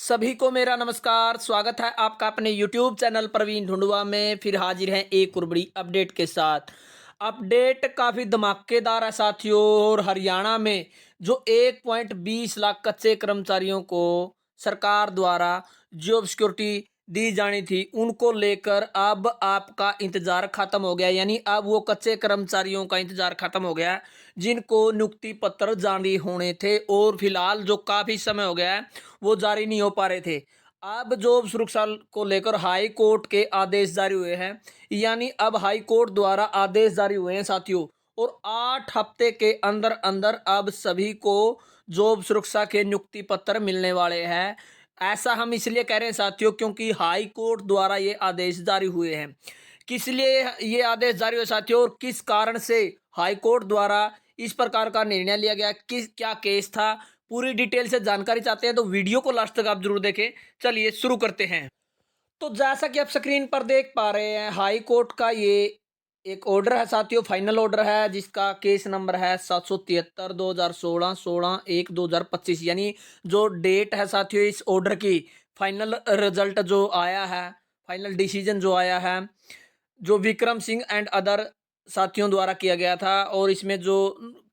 सभी को मेरा नमस्कार। स्वागत है आपका अपने YouTube चैनल प्रवीण ढूंढुआ में। फिर हाजिर हैं एक और बड़ी अपडेट के साथ। अपडेट काफ़ी धमाकेदार है साथियों। और हरियाणा में जो 1.20 लाख कच्चे कर्मचारियों को सरकार द्वारा जॉब सिक्योरिटी दी जानी थी, उनको लेकर अब आपका इंतजार खत्म हो गया। यानी अब वो कच्चे कर्मचारियों का इंतजार खत्म हो गया जिनको नियुक्ति पत्र जारी होने थे और फिलहाल जो काफ़ी समय हो गया है वो जारी नहीं हो पा रहे थे। अब जॉब सुरक्षा को लेकर हाई कोर्ट के आदेश जारी हुए हैं। यानी अब हाई कोर्ट द्वारा आदेश जारी हुए हैं साथियों। और 8 हफ्ते के अंदर अंदर अब सभी को जॉब सुरक्षा के नियुक्ति पत्र मिलने वाले हैं। ऐसा हम इसलिए कह रहे हैं साथियों क्योंकि हाई कोर्ट द्वारा ये आदेश जारी हुए हैं। किस लिए ये आदेश जारी हुए साथियों और किस कारण से हाई कोर्ट द्वारा इस प्रकार का निर्णय लिया गया, किस क्या केस था, पूरी डिटेल से जानकारी चाहते हैं तो वीडियो को लास्ट तक आप जरूर देखें। चलिए शुरू करते हैं। तो जैसा कि आप स्क्रीन पर देख पा रहे हैं, हाई कोर्ट का ये एक ऑर्डर है साथियों, फाइनल ऑर्डर है जिसका केस नंबर है 773 2016 16/1/2025। यानी जो डेट है साथियों इस ऑर्डर की, फाइनल रिजल्ट जो आया है, फाइनल डिसीजन जो आया है, जो विक्रम सिंह एंड अदर साथियों द्वारा किया गया था। और इसमें जो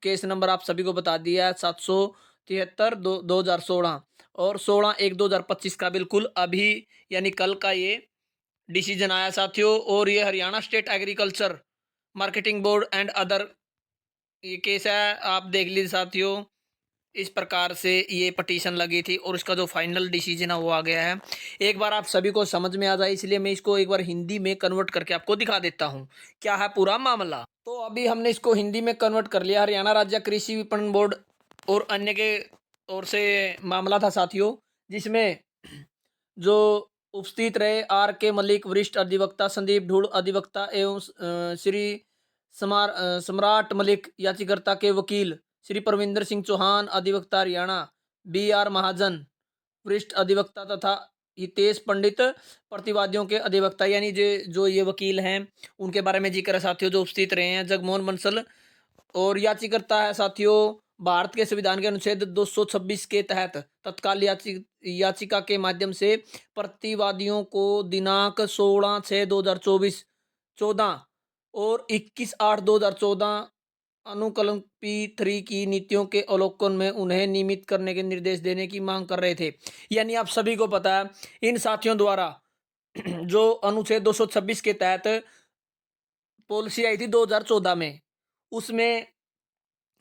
केस नंबर आप सभी को बता दिया है 773 2016 और 16/1/2025 का बिल्कुल अभी यानी कल का ये डिसीजन आया साथियों। और ये Haryana state agriculture marketing board and other ये केस है, आप देख लीजिए साथियों। इस प्रकार से ये पटिशन लगी थी और इसका जो फाइनल डिसीजन है वो आ गया है। एक बार आप सभी को समझ में आ जाए इसलिए मैं इसको एक बार हिंदी में कन्वर्ट करके आपको दिखा देता हूँ क्या है पूरा मामला। तो अभी हमने इसको हिंदी में कन्वर्ट कर लिया। हरियाणा राज्य कृषि विपणन बोर्ड और अन्य के ओर से मामला था साथियों, जिसमें जो उपस्थित रहे आर के मलिक वरिष्ठ अधिवक्ता, संदीप ढूल अधिवक्ता एवं श्री सम्राट मलिक याचिकर्ता के वकील, श्री परविंदर सिंह चौहान अधिवक्ता हरियाणा, बी आर महाजन वरिष्ठ अधिवक्ता तथा हितेश पंडित प्रतिवादियों के अधिवक्ता। यानी जो ये वकील हैं उनके बारे में जिक्र है साथियों जो उपस्थित रहे हैं। जगमोहन बंसल और याचिकर्ता है साथियों भारत के संविधान के अनुच्छेद 226 के तहत तत्काल याचिका के माध्यम से प्रतिवादियों को दिनांक 16/6/2024 14 और 21/8/2014 अनुकलन P3 की नीतियों के अवलोकन में उन्हें नियमित करने के निर्देश देने की मांग कर रहे थे। यानी आप सभी को पता है इन साथियों द्वारा जो अनुच्छेद 226 के तहत पॉलिसी आई थी 2014 में, उसमें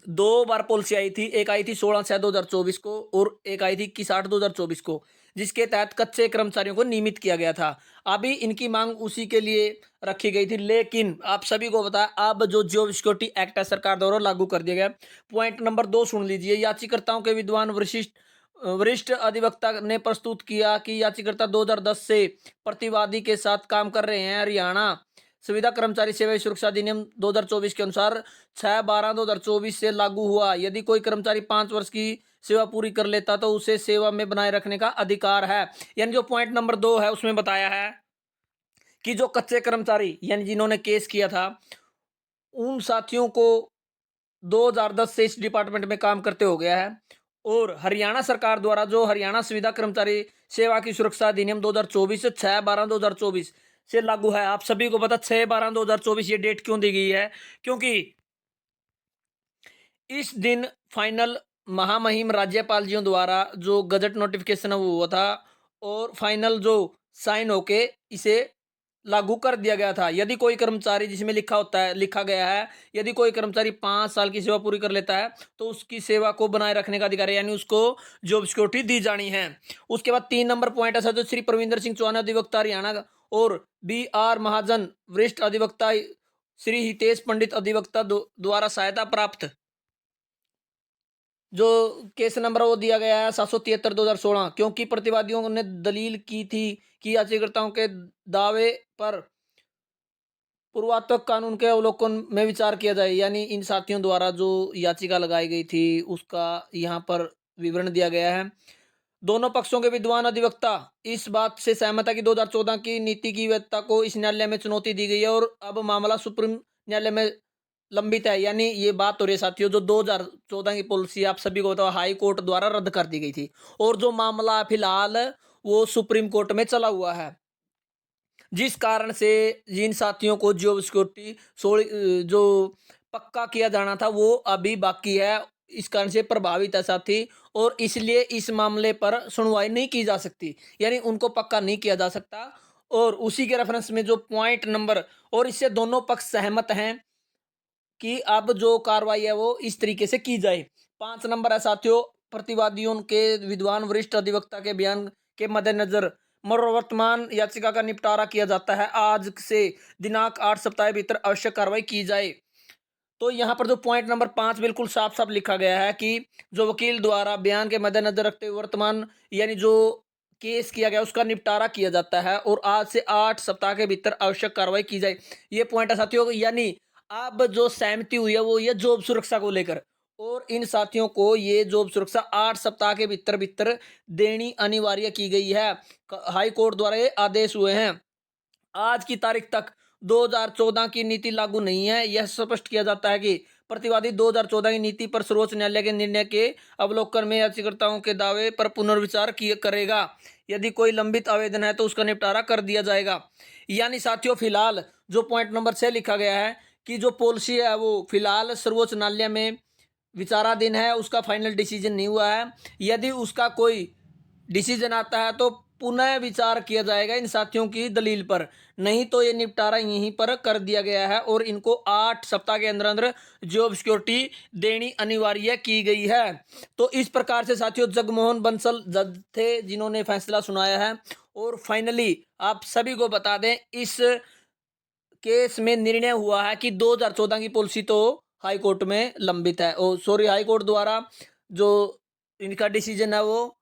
दो बार पॉलिसी आई थी। एक आई थी 16/6/2024 को और एक आई थी 21/8/2024 को, जिसके तहत कच्चे कर्मचारियों को नियमित किया गया था। अभी इनकी मांग उसी के लिए रखी गई थी, लेकिन आप सभी को बताया अब जो जॉब सिक्योरिटी एक्ट है सरकार द्वारा लागू कर दिया गया। पॉइंट नंबर 2 सुन लीजिए। याचिकर्ताओं के विद्वान वरिष्ठ अधिवक्ता ने प्रस्तुत किया कि याचिकर्ता 2010 से प्रतिवादी के साथ काम कर रहे हैं। हरियाणा संविदा कर्मचारी सेवा सुरक्षा अधिनियम 2024 के अनुसार 6/12/2024 से लागू हुआ। यदि कोई कर्मचारी 5 वर्ष की सेवा पूरी कर लेता तो उसे सेवा में बनाए रखने का अधिकार है। यानी जो पॉइंट नंबर 2 है उसमें बताया है कि जो कच्चे कर्मचारी यानी जिन्होंने केस किया था उन साथियों को 2010 से इस डिपार्टमेंट में काम करते हो गया है। और हरियाणा सरकार द्वारा जो हरियाणा संविदा कर्मचारी सेवा की सुरक्षा अधिनियम 2024 6/12/2024 से लागू है। आप सभी को पता 6/12/2024 ये डेट क्यों दी गई है, क्योंकि इस दिन फाइनल महामहिम राज्यपाल जियों द्वारा जो गजट नोटिफिकेशन वो हुआ था और फाइनल जो साइन होके इसे लागू कर दिया गया था। यदि कोई कर्मचारी, जिसमें लिखा गया है यदि कोई कर्मचारी 5 साल की सेवा पूरी कर लेता है तो उसकी सेवा को बनाए रखने का अधिकार है, यानी उसको जॉब सिक्योरिटी दी जानी है। उसके बाद 3 नंबर पॉइंट ऐसा जो श्री परविंदर सिंह चौहान अधिवक्ता हरियाणा और बी आर महाजन वरिष्ठ अधिवक्ता श्री हितेश पंडित अधिवक्ता द्वारा सहायता प्राप्त जो केस नंबर वो दिया गया है 773/2016, क्योंकि प्रतिवादियों ने दलील की थी कि याचिकाकर्ताओं के दावे पर पूर्वात्मक कानून के अवलोकन में विचार किया जाए। यानी इन साथियों द्वारा जो याचिका लगाई गई थी उसका यहाँ पर विवरण दिया गया है। दोनों पक्षों के विद्वान अधिवक्ता इस बात से सहमत है कि 2014 की नीति की वैधता को इस न्यायालय में चुनौती दी गई है और अब मामला सुप्रीम न्यायालय में लंबित है। यानी ये बात हो रही है साथियों, जो 2014 की पॉलिसी आप सभी को बताओ हाई कोर्ट द्वारा रद्द कर दी गई थी, और जो मामला फिलहाल वो सुप्रीम कोर्ट में चला हुआ है, जिस कारण से जिन साथियों को जॉब सिक्योरिटी जो पक्का किया जाना था वो अभी बाकी है, इस कारण से प्रभावित है साथी, और इसलिए इस मामले पर सुनवाई नहीं की जा सकती, यानी उनको पक्का नहीं किया जा सकता। और उसी के रेफरेंस में जो पॉइंट नंबर, और इससे दोनों पक्ष सहमत हैं कि अब जो कार्रवाई है वो इस तरीके से की जाए। 5 नंबर है साथियों, प्रतिवादियों के विद्वान वरिष्ठ अधिवक्ता के बयान के मद्देनजर मरोवर्तमान याचिका का निपटारा किया जाता है। आज से दिनांक 8 सप्ताह भीतर आवश्यक कार्रवाई की जाए। तो यहाँ पर जो पॉइंट नंबर 5 बिल्कुल साफ-साफ लिखा गया है कि जो वकील द्वारा बयान के मद्देनजर रखते हुए वर्तमान यानी जो केस किया गया उसका निपटारा किया जाता है, और आज से 8 सप्ताह के भीतर आवश्यक कार्रवाई की जाए। ये पॉइंट है साथियों, यानी अब जो सहमति हुई है वो ये जॉब सुरक्षा को लेकर, और इन साथियों को ये जॉब सुरक्षा 8 सप्ताह के भीतर-भीतर देनी अनिवार्य की गई है। हाई कोर्ट द्वारा ये आदेश हुए हैं। आज की तारीख तक 2014 की नीति लागू नहीं है। यह स्पष्ट किया जाता है कि प्रतिवादी 2014 की नीति पर सर्वोच्च न्यायालय के निर्णय के अवलोकन में याचिकाकर्ताओं के दावे पर पुनर्विचार करेगा। यदि कोई लंबित आवेदन है तो उसका निपटारा कर दिया जाएगा। यानी साथियों, फिलहाल जो पॉइंट नंबर 6 लिखा गया है कि जो पॉलिसी है वो फिलहाल सर्वोच्च न्यायालय में विचाराधीन है, उसका फाइनल डिसीजन नहीं हुआ है। यदि उसका कोई डिसीजन आता है तो पुनः विचार किया जाएगा इन साथियों की दलील पर, नहीं तो ये निपटारा यहीं पर कर दिया गया है, और इनको 8 सप्ताह के अंदर अंदर जॉब सिक्योरिटी देनी अनिवार्य की गई है। तो इस प्रकार से साथियों जगमोहन बंसल जज थे जिन्होंने फैसला सुनाया है, और फाइनली आप सभी को बता दें इस केस में निर्णय हुआ है कि 2014 की पॉलिसी तो हाई कोर्ट में लंबित है, ओ सॉरी, हाई कोर्ट द्वारा जो इनका डिसीजन है वो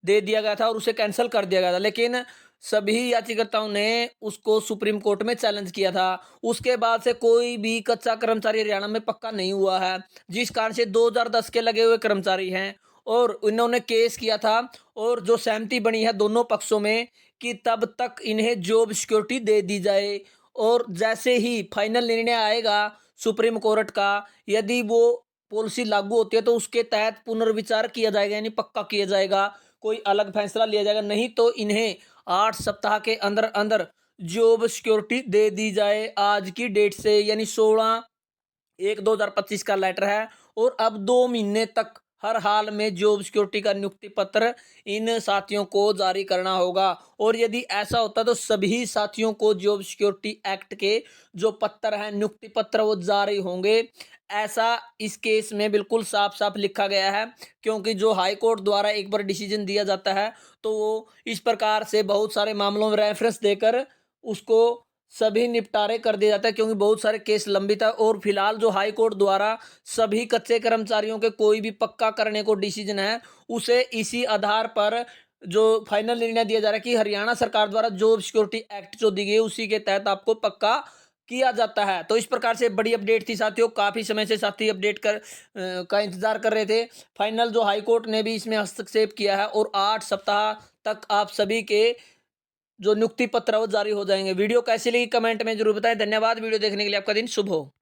दे दिया गया था और उसे कैंसिल कर दिया गया था, लेकिन सभी याचिकाकर्ताओं ने उसको सुप्रीम कोर्ट में चैलेंज किया था। उसके बाद से कोई भी कच्चा कर्मचारी हरियाणा में पक्का नहीं हुआ है, जिस कारण से 2010 के लगे हुए कर्मचारी हैं, और इन्होंने केस किया था, और जो सहमति बनी है दोनों पक्षों में कि तब तक इन्हें जॉब सिक्योरिटी दे दी जाए, और जैसे ही फाइनल निर्णय आएगा सुप्रीम कोर्ट का, यदि वो पॉलिसी लागू होती है तो उसके तहत पुनर्विचार किया जाएगा, यानी पक्का किया जाएगा, कोई अलग फैसला लिया जाएगा, नहीं तो इन्हें 8 सप्ताह के अंदर अंदर जॉब सिक्योरिटी दे दी जाए। आज की डेट से यानी 16/1/2025 का लेटर है, और अब 2 महीने तक हर हाल में जॉब सिक्योरिटी का नियुक्ति पत्र इन साथियों को जारी करना होगा। और यदि ऐसा होता तो सभी साथियों को जॉब सिक्योरिटी एक्ट के जो पत्र हैं, नियुक्ति पत्र, वो जारी होंगे। ऐसा इस केस में बिल्कुल साफ साफ लिखा गया है, क्योंकि जो हाई कोर्ट द्वारा एक बार डिसीजन दिया जाता है तो वो इस प्रकार से बहुत सारे मामलों में रेफरेंस देकर उसको सभी निपटारे कर दिया जाता है, क्योंकि बहुत सारे केस लंबित है। और फिलहाल जो हाई कोर्ट द्वारा सभी कच्चे कर्मचारियों के कोई भी पक्का करने को डिसीजन है, उसे इसी आधार पर जो फाइनल निर्णय दिया जा रहा है कि हरियाणा सरकार द्वारा जॉब सिक्योरिटी एक्ट जो दी गई है उसी के तहत आपको पक्का किया जाता है। तो इस प्रकार से बड़ी अपडेट थी साथियों, काफी समय से साथी अपडेट का इंतजार कर रहे थे। फाइनल जो हाई कोर्ट ने भी इसमें हस्तक्षेप किया है, और 8 सप्ताह तक आप सभी के जो नियुक्ति पत्र है वो जारी हो जाएंगे। वीडियो कैसी लगी कमेंट में जरूर बताएं। धन्यवाद। वीडियो देखने के लिए आपका दिन शुभ हो।